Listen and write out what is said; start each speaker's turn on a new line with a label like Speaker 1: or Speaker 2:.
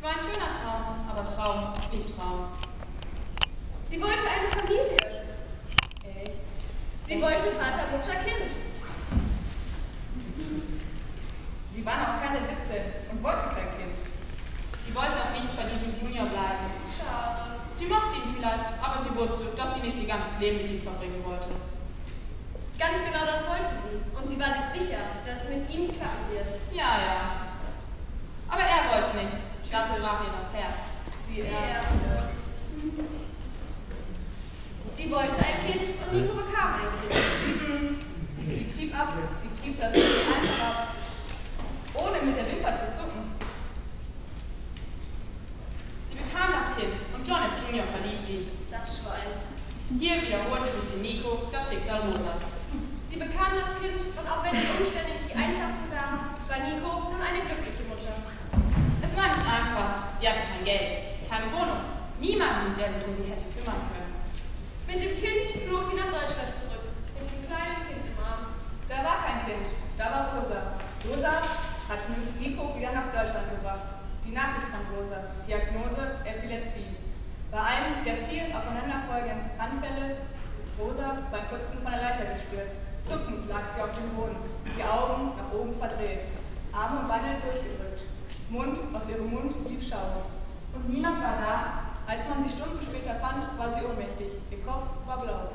Speaker 1: war ein schöner Traum, aber Traum blieb Traum.
Speaker 2: Sie wollte eine Familie.
Speaker 1: Echt?
Speaker 2: Sie wollte Vater, Mutter, Kind.
Speaker 1: Sie war noch keine 17 und wollte kein Kind. Sie wollte auch nicht bei diesem Junior bleiben.
Speaker 2: Schade.
Speaker 1: Sie mochte ihn vielleicht, aber sie wusste, dass sie nicht ihr ganzes Leben mit ihm verbringen wollte.
Speaker 2: Ganz genau das wollte sie. Und sie war sich sicher, dass es mit ihm klappen wird.
Speaker 1: Ja, ja. Aber er wollte nicht. Dafür brach ihr das Herz.
Speaker 2: Die Erste. Sie wollte ein Kind und Nico bekam ein Kind.
Speaker 1: Sie trieb ab, sie trieb das Kind einfach ab, ohne mit der Wimper zu zucken. Sie bekam das Kind und John F. Jr. verließ sie.
Speaker 2: Das Schwein.
Speaker 1: Hier wiederholte sich in Nico das Schicksal Rosas.
Speaker 2: Sie bekam das Kind und auch wenn die Umstände nicht die einfachsten waren, war Nico nun eine glückliche Mutter.
Speaker 1: Es war nicht einfach. Sie hatte kein Geld, keine Wohnung, niemanden, der sich um sie hätte kümmern können.
Speaker 2: Mit dem Kind flog sie nach Deutschland zurück, mit dem kleinen Kind im Arm.
Speaker 3: Da war kein Kind, da war Rosa. Rosa hat Nico wieder nach Deutschland gebracht. Die Nachricht von Rosa, Diagnose Epilepsie. Bei einem der vielen aufeinanderfolgenden Anfälle ist Rosa beim Putzen von der Leiter gestürzt. Zuckend lag sie auf dem Boden, die Augen nach oben verdreht, Arme und Beine durchgedrückt. Aus ihrem Mund lief Schaum. Und niemand war da. Als man sie Stunden später fand, war sie ohnmächtig. Ihr Kopf war blau.